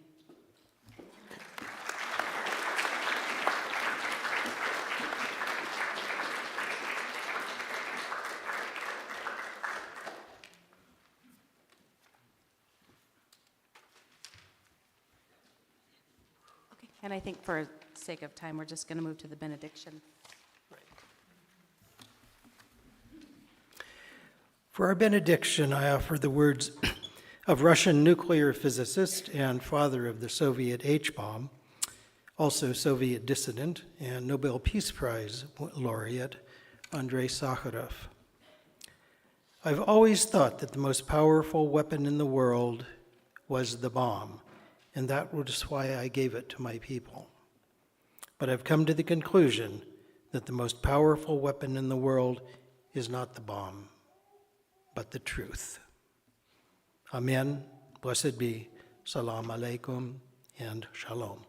Okay, and I think for sake of time, we're just going to move to the benediction. For our benediction, I offer the words of Russian nuclear physicist and father of the Soviet H-bomb, also Soviet dissident and Nobel Peace Prize laureate, Andrei Sakharov. I've always thought that the most powerful weapon in the world was the bomb, and that was why I gave it to my people. But I've come to the conclusion that the most powerful weapon in the world is not the bomb, but the truth. Amen. Blessed be. Salam alaikum and shalom.